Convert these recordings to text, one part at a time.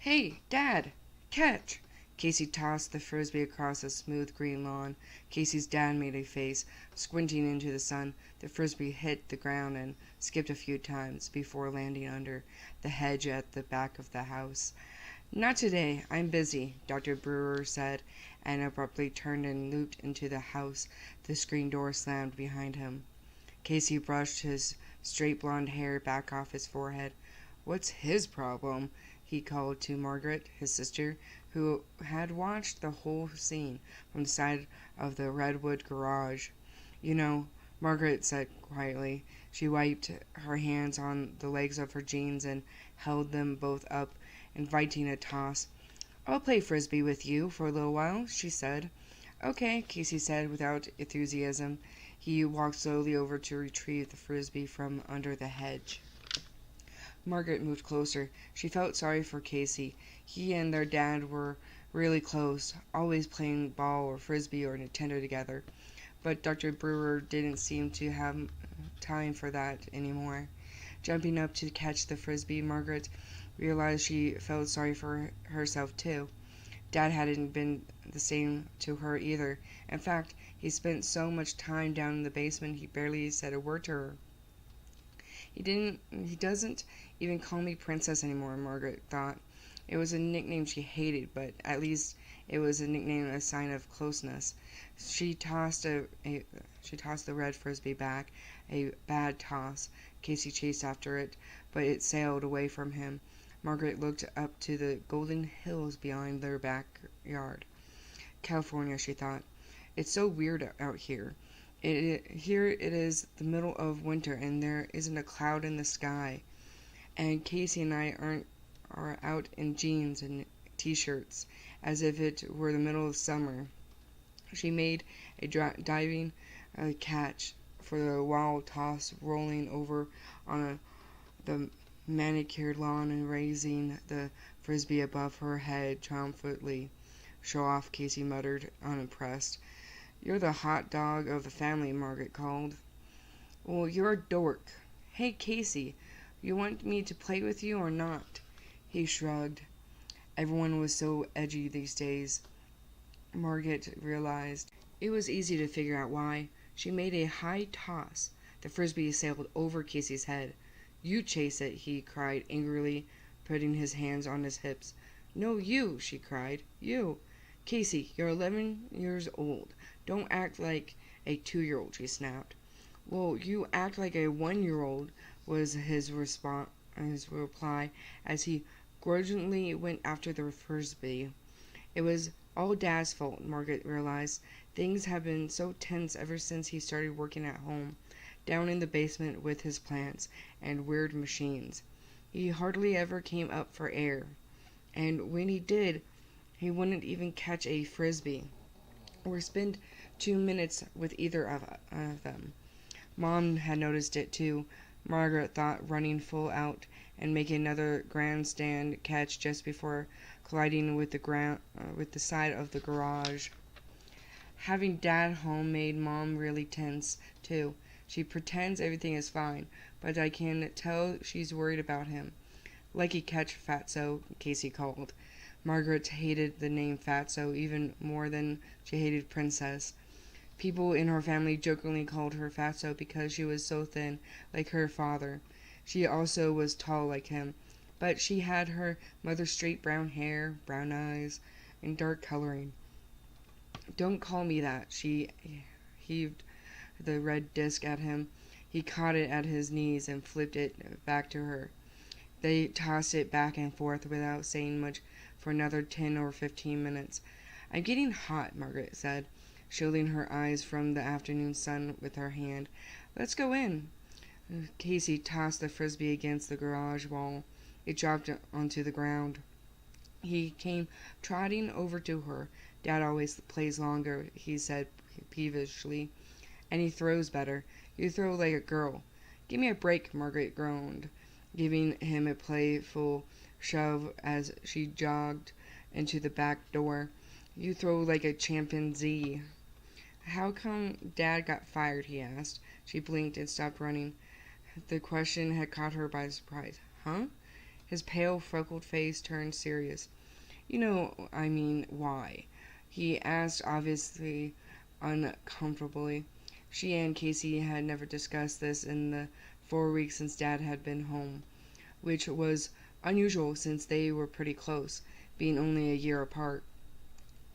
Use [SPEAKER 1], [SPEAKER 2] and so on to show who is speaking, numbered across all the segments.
[SPEAKER 1] Hey, Dad! Catch! Casey tossed the frisbee across the smooth green lawn. Casey's dad made a face, squinting into the sun. The frisbee hit the ground and skipped a few times before landing under the hedge at the back of the house. Not today. I'm busy, Dr. Brewer said, and abruptly turned and looped into the house. The screen door slammed behind him. Casey brushed his straight blonde hair back off his forehead. What's his problem? He called to Margaret, his sister, who had watched the whole scene from the side of the redwood garage. You know, Margaret said quietly. She wiped her hands on the legs of her jeans and held them both up, inviting a toss. I'll play frisbee with you for a little while, she said. Okay, Casey said without enthusiasm. He walked slowly over to retrieve the frisbee from under the hedge. Margaret moved closer. She felt sorry for Casey. He and their dad were really close, always playing ball or frisbee or Nintendo together. But Dr. Brewer didn't seem to have time for that anymore. Jumping up to catch the frisbee, Margaret realized she felt sorry for herself too. Dad hadn't been the same to her either. In fact, he spent so much time down in the basement he barely said a word to her. He doesn't even call me princess anymore, Margaret thought. It was a nickname she hated, but at least it was a nickname, a sign of closeness. She tossed the red frisbee back, a bad toss. Casey chased after it, but it sailed away from him. Margaret looked up to the golden hills behind their backyard. California, she thought. It's so weird out here. Here it is the middle of winter and there isn't a cloud in the sky. And Casey and I are out in jeans and t-shirts as if it were the middle of summer. She made a diving catch for the wild toss, rolling over on the manicured lawn and raising the frisbee above her head triumphantly. Show off, Casey muttered, unimpressed. You're the hot dog of the family, Margaret called. Well, you're a dork. Hey, Casey, you want me to play with you or not? He shrugged. Everyone was so edgy these days, Margaret realized. It was easy to figure out why. She made a high toss. The frisbee sailed over Casey's head. You chase it, he cried angrily, putting his hands on his hips. No, you, she cried. You. Casey, you're 11 years old. Don't act like a 2-year-old, she snapped. Well, you act like a 1-year-old, was his reply, as he grudgingly went after the frisbee. It was all Dad's fault, Margaret realized. Things have been so tense ever since he started working at home, down in the basement with his plants and weird machines. He hardly ever came up for air, and when he did, he wouldn't even catch a frisbee or spend 2 minutes with either of them. Mom had noticed it too, Margaret thought, running full out and making another grandstand catch just before colliding with the side of the garage. Having Dad home made Mom really tense too. She pretends everything is fine, but I can tell she's worried about him. Lucky catch, Fatso, Casey called. Margaret hated the name Fatso even more than she hated Princess. People in her family jokingly called her Fatso because she was so thin, like her father. She also was tall like him, but she had her mother's straight brown hair, brown eyes, and dark coloring. Don't call me that, she heaved the red disc at him. He caught it at his knees and flipped it back to her. They tossed it back and forth without saying much for another 10 or 15 minutes. I'm getting hot, Margaret said, shielding her eyes from the afternoon sun with her hand. Let's go in. Casey tossed the frisbee against the garage wall. It dropped onto the ground. He came trotting over to her. Dad always plays longer, he said peevishly, and he throws better. You throw like a girl. Give me a break, Margaret groaned, giving him a playful shove as she jogged into the back door. You throw like a chimpanzee. How come Dad got fired, he asked. She blinked and stopped running. The question had caught her by surprise. Huh? His pale, freckled face turned serious. You know, I mean, why? He asked, obviously uncomfortably. She and Casey had never discussed this in the 4 weeks since Dad had been home, which was unusual since they were pretty close, being only a year apart.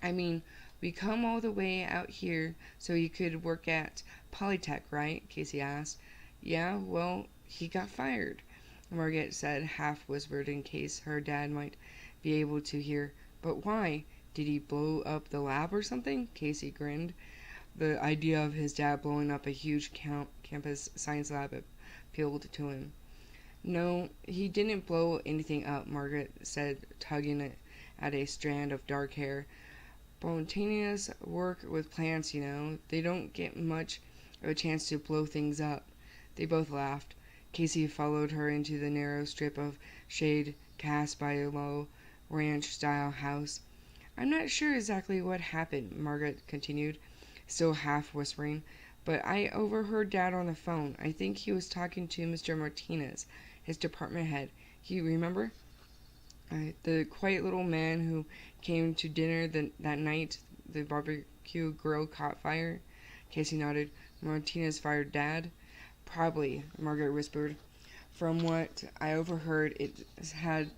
[SPEAKER 1] I mean, we come all the way out here so you could work at Polytech, right? Casey asked. Yeah, well, he got fired, Margaret said, half whispered in case her dad might be able to hear. But why? Did he blow up the lab or something? Casey grinned. The idea of his dad blowing up a huge campus science lab appealed to him. No, he didn't blow anything up, Margaret said, tugging at a strand of dark hair. Spontaneous work with plants, you know. They don't get much of a chance to blow things up. They both laughed. Casey followed her into the narrow strip of shade cast by a low ranch-style house. I'm not sure exactly what happened, Margaret continued, still half whispering, but I overheard Dad on the phone. I think he was talking to Mr. Martinez, his department head. You remember? The quiet little man who came to dinner that night the barbecue grill caught fire. Casey nodded. Martinez fired Dad? Probably, Margaret whispered. From what I overheard, it had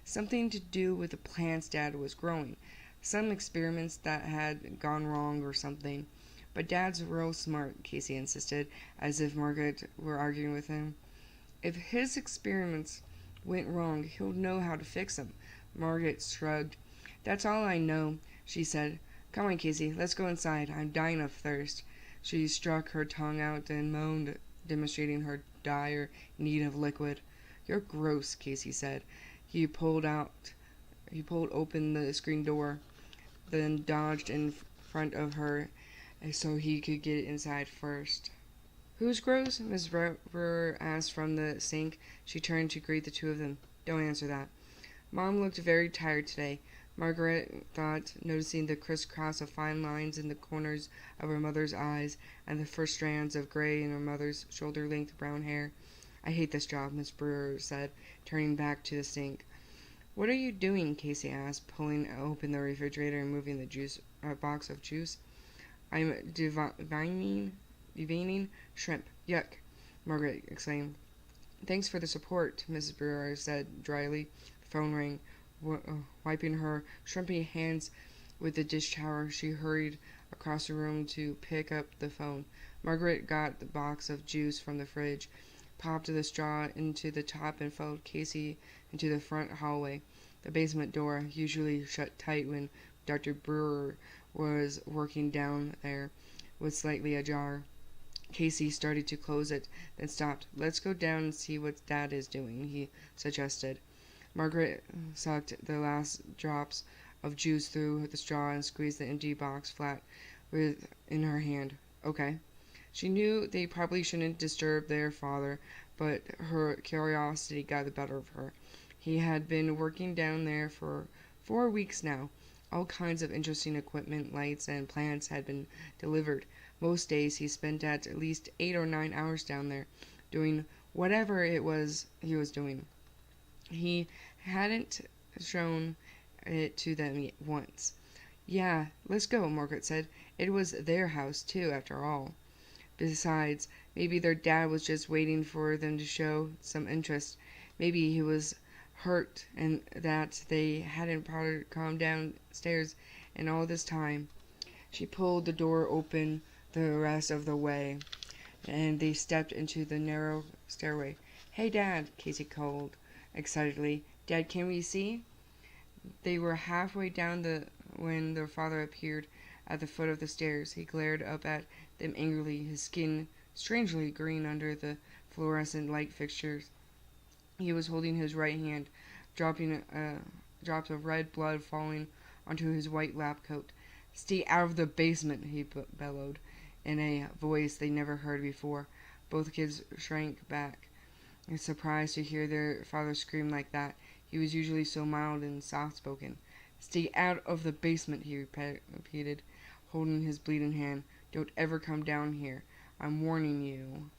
[SPEAKER 1] something to do with the plants Dad was growing. Some experiments that had gone wrong or something. But Dad's real smart, Casey insisted, as if Margaret were arguing with him. If his experiments went wrong, he'll know how to fix them. Margaret shrugged. That's all I know, she said. Come on, Casey, let's go inside. I'm dying of thirst. She struck her tongue out and moaned, demonstrating her dire need of liquid. You're gross, Casey said. He pulled open the screen door, then dodged in front of her so he could get inside first. Who's gross? Miss Brewer asked from the sink. She turned to greet the two of them. Don't answer that. Mom looked very tired today, Margaret thought, noticing the crisscross of fine lines in the corners of her mother's eyes and the first strands of gray in her mother's shoulder-length brown hair. I hate this job, Miss Brewer said, turning back to the sink. What are you doing? Casey asked, pulling open the refrigerator and moving the box of juice. I'm deveining shrimp. Yuck, Margaret exclaimed. Thanks for the support, Mrs. Brewer said dryly. The phone rang. Wiping her shrimpy hands with the dish towel, she hurried across the room to pick up the phone. Margaret got the box of juice from the fridge, popped the straw into the top, and followed Casey into the front hallway. The basement door, usually shut tight when Dr. Brewer was working down there, was slightly ajar. Casey started to close it, then stopped. Let's go down and see what Dad is doing, he suggested. Margaret sucked the last drops of juice through the straw and squeezed the empty box flat in her hand. Okay. She knew they probably shouldn't disturb their father, but her curiosity got the better of her. He had been working down there for 4 weeks now. All kinds of interesting equipment, lights, and plants had been delivered. Most days he spent at least 8 or 9 hours down there, doing whatever it was he was doing. He hadn't shown it to them once. Yeah, let's go, Margaret said. It was their house, too, after all. Besides, maybe their dad was just waiting for them to show some interest. Maybe he was hurt and that they hadn't come downstairs in all this time. She pulled the door open the rest of the way, and they stepped into the narrow stairway. Hey, Dad, Casey called excitedly. Dad, can we see? They were halfway down when their father appeared at the foot of the stairs. He glared up at them angrily, his skin strangely green under the fluorescent light fixtures. He was holding his right hand, drops of red blood falling onto his white lab coat. Stay out of the basement, he bellowed, in a voice they never heard before. Both kids shrank back, surprised to hear their father scream like that. He was usually so mild and soft-spoken. Stay out of the basement, he repeated, holding his bleeding hand. Don't ever come down here. I'm warning you.